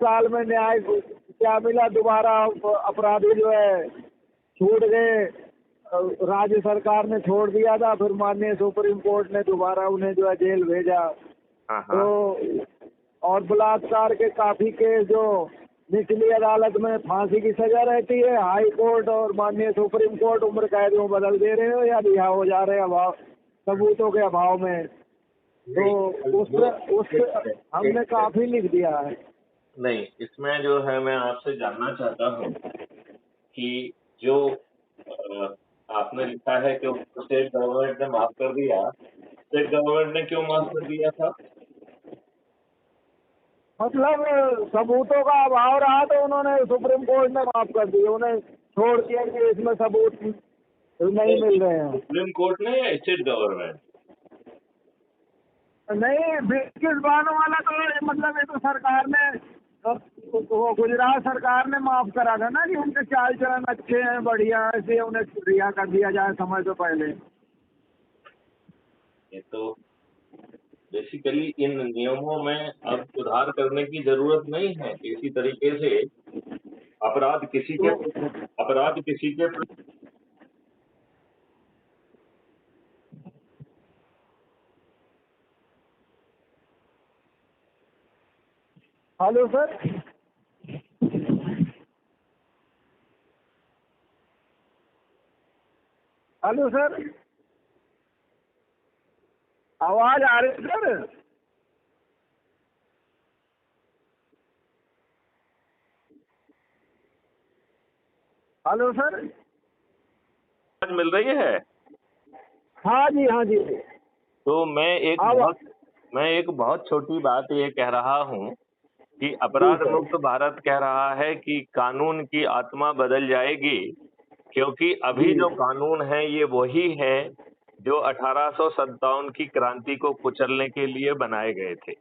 साल में न्याय क्या मिला? दोबारा अपराधी जो है छूट गए। राज्य सरकार ने छोड़ दिया था, फिर माननीय सुप्रीम कोर्ट ने दोबारा उन्हें जो है जेल भेजा। हाँ हाँ। तो और बलात्कार के काफी केस जो निचली अदालत में फांसी की सजा रहती है, हाई कोर्ट और माननीय सुप्रीम कोर्ट उम्र कैद में बदल दे रहे हो या रिहा हो जा रहे हैं अभाव सबूतों के अभाव में। तो उस हमने काफी लिख दिया है। नहीं, इसमें जो है मैं आपसे जानना चाहता हूँ कि जो आपने लिखा है कि स्टेट गवर्नमेंट ने माफ कर दिया, स्टेट गवर्नमेंट ने क्यों माफ कर दिया था? मतलब सबूतों का अभाव रहा तो उन्होंने सुप्रीम कोर्ट ने माफ कर दिया, उन्हें छोड़ दिया कि इसमें सबूत नहीं मिल रहे हैं। सुप्रीम कोर्ट ने या स्टेट गवर्नमेंट? नहीं, बिल्किस बानो वाला तो मतलब ये तो सरकार ने, वो गुजरात सरकार ने माफ करा था ना कि उनके चाल चलन अच्छे हैं, बढ़िया है, इसलिए उन्हें रिहा कर दिया जाए समय से पहले। ये तो बेसिकली इन नियमों में अब सुधार करने की जरूरत नहीं है। इसी तरीके से अपराध किसी के हेलो सर, हेलो सर, आवाज आ रही है सर? हेलो सर, मिल रही है? हाँ जी, हाँ जी। तो मैं एक बहुत छोटी बात ये कह रहा हूँ कि अपराध मुक्त भारत कह रहा है कि कानून की आत्मा बदल जाएगी, क्योंकि अभी जो कानून है ये वही है जो 1857 की क्रांति को कुचलने के लिए बनाए गए थे।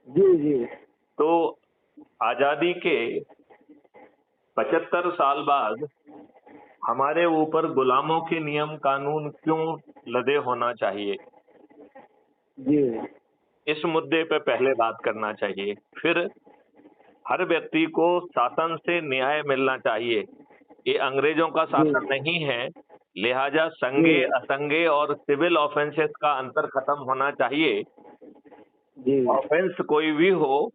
जी जी। तो आजादी के 75 साल बाद हमारे ऊपर गुलामों के नियम कानून क्यों लदे होना चाहिए? जी। इस मुद्दे पे पहले बात करना चाहिए। फिर हर व्यक्ति को शासन से न्याय मिलना चाहिए। ये अंग्रेजों का शासन नहीं है, लिहाजा संज्ञेय, असंज्ञेय और सिविल ऑफेंसेस का अंतर खत्म होना चाहिए। ऑफेंस कोई भी हो,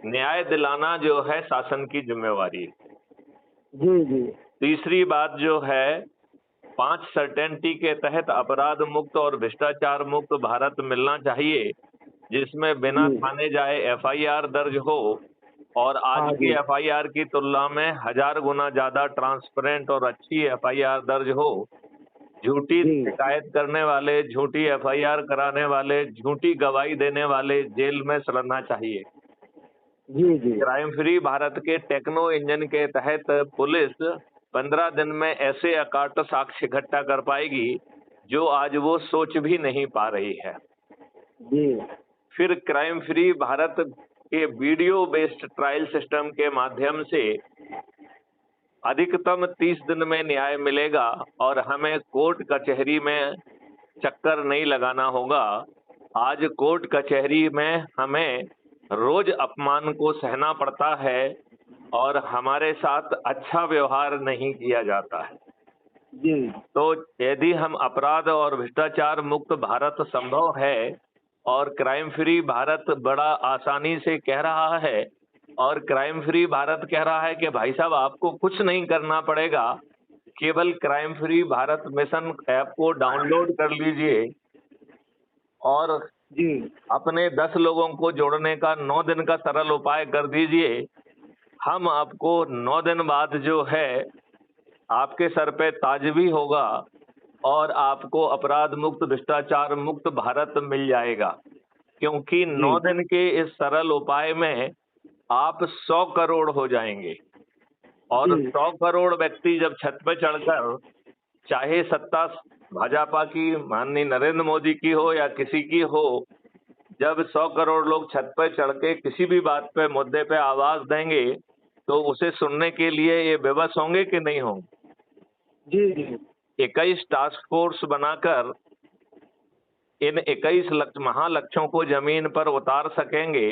न्याय दिलाना जो है शासन की जिम्मेवारी है। जी जी। तीसरी बात जो है, 5 सर्टेनिटी के तहत अपराध मुक्त और भ्रष्टाचार मुक्त भारत मिलना चाहिए, जिसमें बिना थाने जाए एफआईआर दर्ज हो और आज की एफआईआर की तुलना में 1000 गुना ज्यादा ट्रांसपेरेंट और अच्छी एफआईआर दर्ज हो। झूठी शिकायत करने वाले, झूठी एफआईआर कराने वाले, झूठी गवाही देने वाले जेल में सड़ना चाहिए। जी जी। Crime free Bharat K techno engine के तहत पुलिस 15 दिन में ऐसे अकाट साक्ष्य इकट्ठा कर पाएगी जो आज वो सोच भी नहीं पा रही है। जी। फिर क्राइम फ्री भारत के वीडियो बेस्ड ट्रायल सिस्टम के माध्यम से अधिकतम 30 दिन में न्याय मिलेगा और हमें कोर्ट कचहरी में चक्कर नहीं लगाना होगा। आज कोर्ट कचहरी में हमें रोज अपमान को सहना पड़ता है और हमारे साथ अच्छा व्यवहार नहीं किया जाता है। जी। तो यदि हम अपराध और भ्रष्टाचार मुक्त भारत संभव है और क्राइम फ्री भारत बड़ा आसानी से कह रहा है, और क्राइम फ्री भारत कह रहा है कि भाई साहब आपको कुछ नहीं करना पड़ेगा, केवल crime free Bharat mission app को डाउनलोड कर लीजिए और अपने 10 लोगों को जोड़ने का 9 दिन का सरल उपाय कर दीजिए। हम आपको 9 दिन बाद जो है आपके सर पे ताज भी होगा और आपको अपराध मुक्त भ्रष्टाचार मुक्त भारत मिल जाएगा, क्योंकि 9 दिन के इस सरल उपाय में आप 100 करोड़ हो जाएंगे। और 100 करोड़ व्यक्ति जब छत पे चढ़कर, चाहे सत्ता भाजपा की, माननीय नरेंद्र मोदी की हो या किसी की हो, जब 100 करोड़ लोग छत पे चढ़ के किसी भी बात पे, मुद्दे पे आवाज देंगे तो उसे सुनने के लिए ये विवश होंगे कि नहीं होंगे? जी जी। 21 टास्क फोर्स बनाकर इन 21 महालक्ष्यों को जमीन पर उतार सकेंगे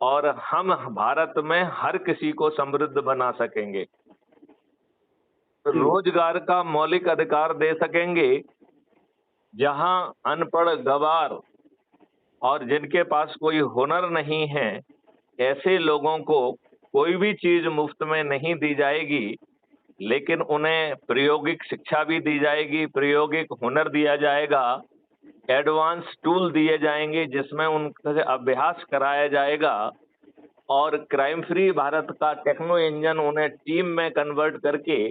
और हम भारत में हर किसी को समृद्ध बना सकेंगे। रोजगार का मौलिक अधिकार दे सकेंगे, जहां अनपढ़, गवार और जिनके पास कोई हुनर नहीं है, ऐसे लोगों को कोई भी चीज मुफ्त में नहीं दी जाएगी, लेकिन उन्हें प्रायोगिक शिक्षा भी दी जाएगी, प्रायोगिक हुनर दिया जाएगा, एडवांस टूल दिए जाएंगे जिसमें उनसे अभ्यास कराया जाएगा, और क्राइम फ्री भारत का टेक्नो इंजन उन्हें टीम में कन्वर्ट करके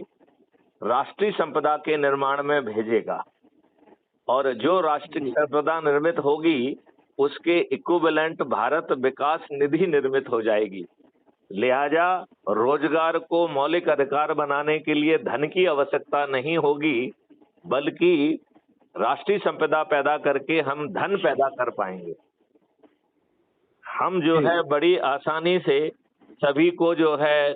राष्ट्रीय संपदा के निर्माण में भेजेगा। और जो राष्ट्रीय संपदा निर्मित होगी, उसके इक्विवेलेंट भारत विकास निधि निर्मित हो जाएगी। लिहाजा रोजगार को मौलिक अधिकार बनाने के लिए धन की आवश्यकता नहीं होगी, बल्कि राष्ट्रीय संपदा पैदा करके हम धन पैदा कर पाएंगे। हम जो है बड़ी आसानी से सभी को जो है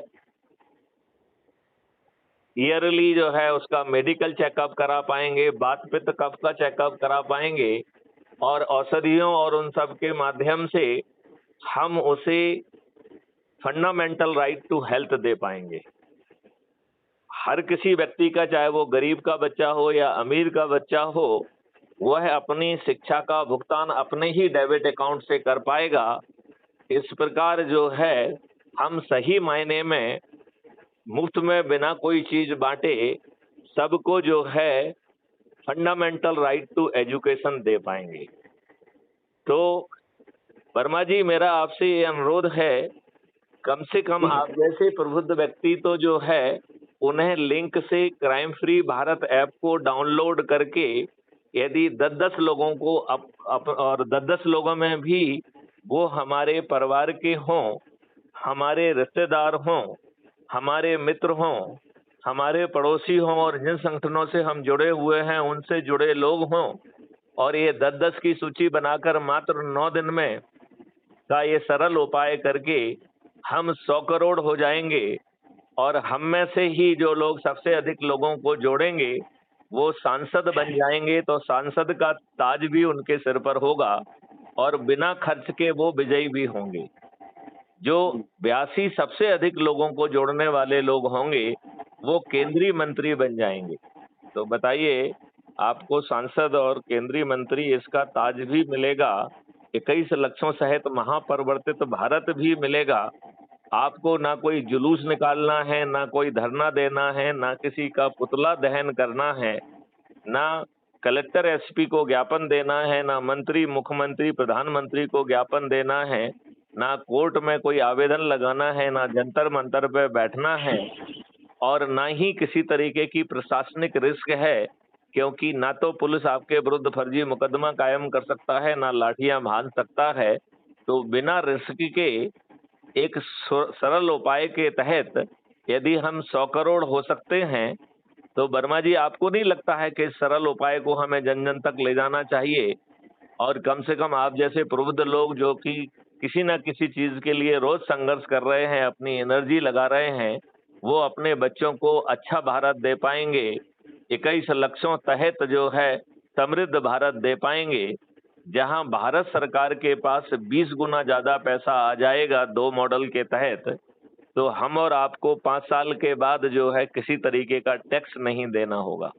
ईयरली जो है उसका मेडिकल चेकअप करा पाएंगे, बात पित्त कफ का चेकअप करा पाएंगे, और औषधियों और उन सब के माध्यम से हम उसे फंडामेंटल राइट टू हेल्थ दे पाएंगे। हर किसी व्यक्ति का, चाहे वो गरीब का बच्चा हो या अमीर का बच्चा हो, वह अपनी शिक्षा का भुगतान अपने ही डेबिट अकाउंट से कर पाएगा। इस प्रकार जो है हम सही मायने में मुफ्त में बिना कोई चीज बांटे सबको जो है फंडामेंटल राइट टू एजुकेशन दे पाएंगे। तो वर्मा जी, मेरा आपसे ये अनुरोध है, कम से कम आप जैसे प्रबुद्ध व्यक्ति तो जो है उन्हें लिंक से क्राइम फ्री भारत ऐप को डाउनलोड करके यदि 10-10 लोगों को और 10-10 लोगों में भी वो हमारे परिवार के हों, हमारे रिश्तेदार हों, हमारे मित्र हों, हमारे पड़ोसी हों, और जिन संगठनों से हम जुड़े हुए हैं उनसे जुड़े लोग हों, और ये 10-10 की सूची बनाकर मात्र 9 दिन में का ये सरल उपाय करके हम 100 करोड़ हो जाएंगे। और हम में से ही जो लोग सबसे अधिक लोगों को जोड़ेंगे वो सांसद बन जाएंगे, तो सांसद का ताज भी उनके सिर पर होगा और बिना खर्च के वो विजयी भी होंगे। जो 82 सबसे अधिक लोगों को जोड़ने वाले लोग होंगे वो केंद्रीय मंत्री बन जाएंगे। तो बताइए, आपको सांसद और केंद्रीय मंत्री इसका ताज भी मिलेगा, 21 लक्षों सहित महापरिवर्तित भारत भी मिलेगा। आपको ना कोई जुलूस निकालना है, ना कोई धरना देना है, ना किसी का पुतला दहन करना है, ना कलेक्टर एसपी को ज्ञापन देना है, ना मंत्री, मुख्यमंत्री, प्रधानमंत्री को ज्ञापन देना है, ना कोर्ट में कोई आवेदन लगाना है, ना जंतर मंतर पे बैठना है, और ना ही किसी तरीके की प्रशासनिक रिस्क है, क्योंकि ना तो पुलिस आपके विरुद्ध फर्जी मुकदमा कायम कर सकता है, ना लाठियां भांज सकता है। तो बिना रिस्क के एक सरल उपाय के तहत यदि हम 100 करोड़ हो सकते हैं, तो वर्मा जी, आपको नहीं लगता है कि इस सरल उपाय को हमें जन जन तक ले जाना चाहिए? और कम से कम आप जैसे प्रबुद्ध लोग जो कि किसी न किसी चीज के लिए रोज संघर्ष कर रहे हैं, अपनी एनर्जी लगा रहे हैं, वो अपने बच्चों को अच्छा भारत दे पाएंगे, 21 लक्षों तहत जो है समृद्ध भारत दे पाएंगे, जहां भारत सरकार के पास 20 गुना ज्यादा पैसा आ जाएगा 2 मॉडल के तहत। तो हम और आपको 5 साल के बाद जो है किसी तरीके का टैक्स नहीं देना होगा।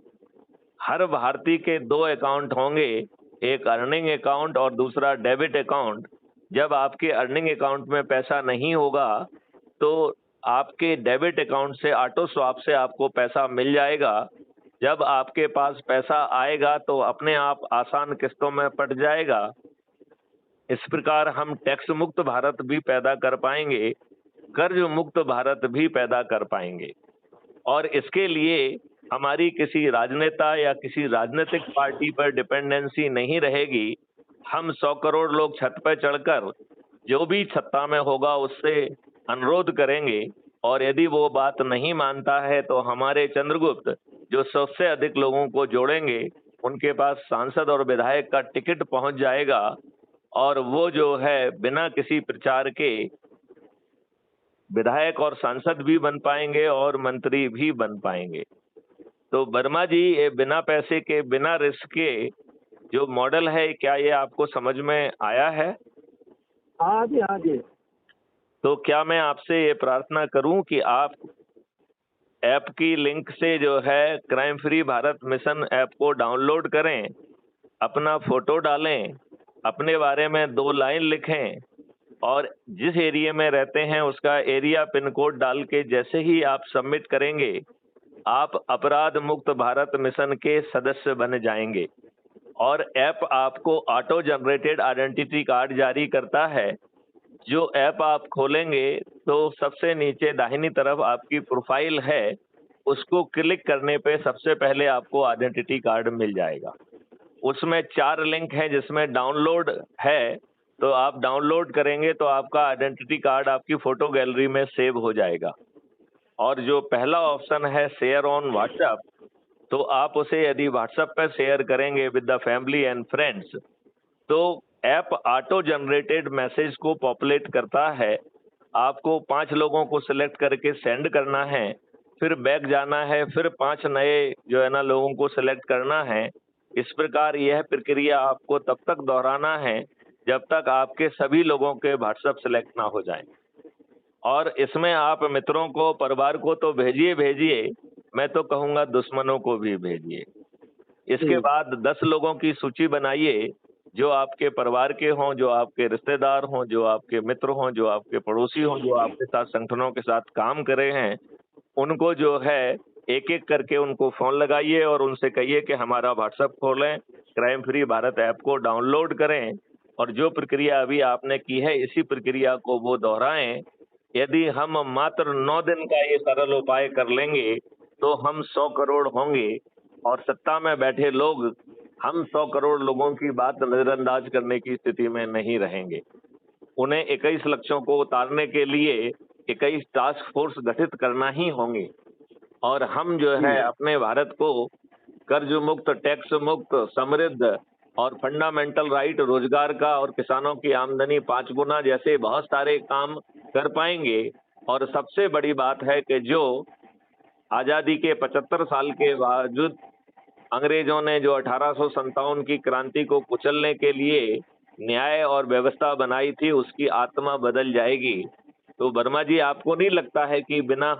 हर भारतीय के 2 अकाउंट होंगे, एक अर्निंग अकाउंट और दूसरा डेबिट अकाउंट। जब आपके अर्निंग अकाउंट में पैसा नहीं होगा तो आपके डेबिट अकाउंट से ऑटो स्वैप से आपको पैसा मिल जाएगा। जब आपके पास पैसा आएगा तो अपने आप आसान किस्तों में पट जाएगा। इस प्रकार हम टैक्स मुक्त भारत भी पैदा कर पाएंगे, कर्ज मुक्त भारत भी पैदा कर पाएंगे। और इसके लिए हमारी किसी राजनेता या किसी राजनीतिक पार्टी पर डिपेंडेंसी नहीं रहेगी। हम 100 करोड़ लोग छत पर चढ़कर जो भी सत्ता में होगा उससे अनुरोध करेंगे, और यदि वो बात नहीं मानता है तो हमारे चंद्रगुप्त जो 100 से अधिक लोगों को जोड़ेंगे, उनके पास सांसद और विधायक का टिकट पहुंच जाएगा, और वो जो है बिना किसी प्रचार के विधायक और सांसद भी बन पाएंगे और मंत्री भी बन पाएंगे। तो वर्मा जी, ये बिना पैसे के, बिना रिस्क के जो मॉडल है, क्या ये आपको समझ में आया है? हाँ जी, हाँ जी। तो क्या मैं आपसे ये प्रार्थना करूं कि आप ऐप की लिंक से जो है crime free Bharat mission app को डाउनलोड करें, अपना फोटो डालें, अपने बारे में 2 लाइन लिखें और जिस एरिया में रहते हैं उसका एरिया पिन कोड डाल के जैसे ही आप सबमिट करेंगे, आप अपराध मुक्त भारत मिशन के सदस्य बन जाएंगे। और ऐप आपको ऑटो जनरेटेड आइडेंटिटी कार्ड जारी करता है। जो ऐप आप खोलेंगे तो सबसे नीचे दाहिनी तरफ आपकी प्रोफाइल है, उसको क्लिक करने पे सबसे पहले आपको आइडेंटिटी कार्ड मिल जाएगा। उसमें 4 लिंक हैं जिसमें डाउनलोड है, तो आप डाउनलोड करेंगे तो आपका आइडेंटिटी कार्ड आपकी फोटो गैलरी में सेव हो जाएगा। और जो पहला ऑप्शन है शेयर ऑन व्हाट्सएप, तो आप उसे यदि व्हाट्सएप पे शेयर करेंगे with the family and friends, तो ऐप ऑटो जनरेटेड मैसेज को पॉपुलेट करता है। आपको 5 लोगों को सिलेक्ट करके सेंड करना है, फिर बैक जाना है, फिर 5 नए जो है ना लोगों को सिलेक्ट करना है। इस प्रकार यह प्रक्रिया आपको तब तक दोहराना है जब तक आपके सभी लोगों के व्हाट्सएप सिलेक्ट ना हो जाएं। और इसमें आप मित्रों को, परिवार को तो भेजिए, मैं तो कहूँगा दुश्मनों को भी भेजिए। इसके बाद 10 लोगों की सूची बनाइए जो आपके परिवार के हों, जो आपके रिश्तेदार हों, जो आपके मित्र हों, जो आपके पड़ोसी हों, जो आपके साथ संगठनों के साथ काम कर रहे हैं। उनको जो है एक-एक करके उनको फोन लगाइए और उनसे कहिए कि हमारा व्हाट्सएप खोलें, क्राइम फ्री भारत ऐप को डाउनलोड करें और जो प्रक्रिया अभी आपने की है इसी प्रक्रिया को वो दोहराएं। यदि हम मात्र 9 दिन का ये सरल उपाय कर लेंगे तो हम 100 करोड़ होंगे और सत्ता में बैठे लोग हम 100 करोड़ लोगों की बात नजरअंदाज करने की स्थिति में नहीं रहेंगे। उन्हें 21 लक्ष्यों को उतारने के लिए 21 टास्क फोर्स गठित करना ही होंगे और हम जो है अपने भारत को कर्ज मुक्त, टैक्स मुक्त, समृद्ध और फंडामेंटल राइट, रोजगार का और किसानों की आमदनी 5 गुना जैसे बहुत सारे काम कर पाएंगे। और सबसे बड़ी बात है कि जो आजादी के 75 साल के बावजूद अंग्रेजों ने जो 1857 की क्रांति को कुचलने के लिए न्याय और व्यवस्था बनाई थी, उसकी आत्मा बदल जाएगी। तो वर्मा जी, आपको नहीं लगता है कि बिना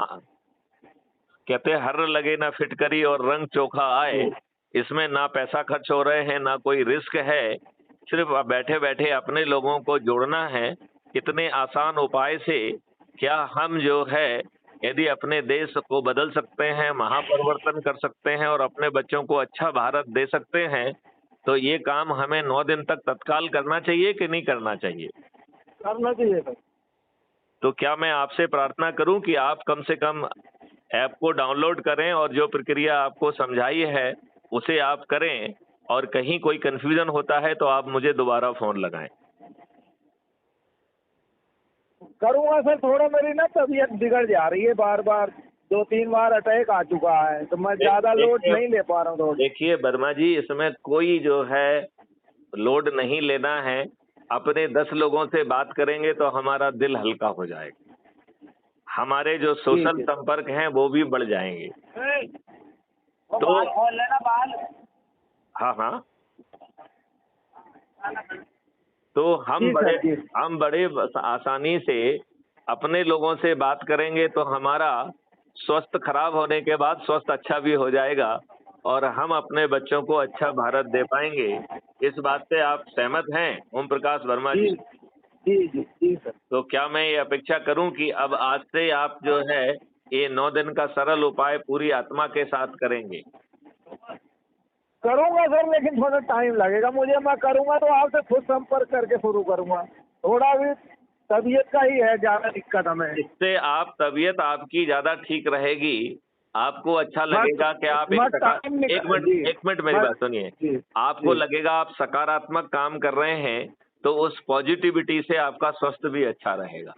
कहते हर लगे ना फिटकरी और रंग चोखा आए, इसमें ना पैसा खर्च हो रहे हैं, ना कोई रिस्क है, सिर्फ बैठे बैठे अपने लोगों को जोड़ना है। इतने आसान उपाय से क्या हम जो है यदि अपने देश को बदल सकते हैं, महापरिवर्तन कर सकते हैं और अपने बच्चों को अच्छा भारत दे सकते हैं, तो ये काम हमें 9 दिन तक तत्काल करना चाहिए कि नहीं करना चाहिए? करना चाहिए सर। तो क्या मैं आपसे प्रार्थना करूं कि आप कम से कम ऐप को डाउनलोड करें और जो प्रक्रिया आपको समझाई है उसे आप करें, और कहीं कोई कंफ्यूजन होता है तो आप मुझे दोबारा फोन लगाएं। करूँगा सर। थोड़ा मेरी ना तबीयत बिगड़ जा रही है, बार बार 2-3 बार अटैक आ चुका है, तो मैं ज्यादा लोड नहीं ले पा रहा हूँ। देखिए वर्मा जी, इसमें कोई जो है लोड नहीं लेना है। अपने 10 लोगों से बात करेंगे तो हमारा दिल हल्का हो जाएगा, हमारे जो सोशल संपर्क हैं वो भी बढ़ जाएंगे। तो हाँ, तो हम बड़े आसानी से अपने लोगों से बात करेंगे तो हमारा स्वास्थ्य खराब होने के बाद स्वास्थ्य अच्छा भी हो जाएगा और हम अपने बच्चों को अच्छा भारत दे पाएंगे। इस बात से आप सहमत हैं ओम प्रकाश वर्मा जी? जी सर। तो क्या मैं ये अपेक्षा करूं कि अब आज से आप जो है ये 9 दिन का सरल उपाय पूरी आत्मा के साथ करेंगे? करूँगा सर, लेकिन थोड़ा टाइम लगेगा मुझे। मैं करूँगा तो आपसे खुद संपर्क करके शुरू करूँगा। थोड़ा भी तबीयत का ही है ज्यादा दिक्कत हमें। इससे आप तबीयत आपकी ज्यादा ठीक रहेगी, आपको अच्छा लगेगा कि आप एक मिनट मेरी बात सुनिए। आपको लगेगा आप सकारात्मक काम कर रहे हैं तो उस पॉजिटिविटी से आपका स्वास्थ्य भी अच्छा रहेगा।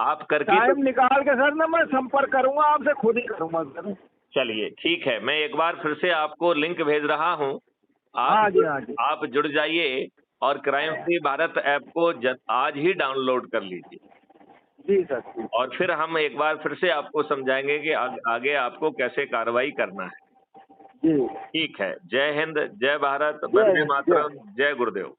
आप करके टाइम निकाल के सर ना मैं संपर्क करूँगा आपसे, खुद ही करूँगा सर। चलिए ठीक है, मैं एक बार फिर से आपको लिंक भेज रहा हूँ, आप जुड़ जाइए और क्राइम फ्री भारत ऐप को आज ही डाउनलोड कर लीजिए। जी सर। और फिर हम एक बार फिर से आपको समझाएंगे कि आगे आपको कैसे कार्रवाई करना है। जी ठीक है। जय हिंद, जय भारत, वंदे मातरम, जय गुरुदेव।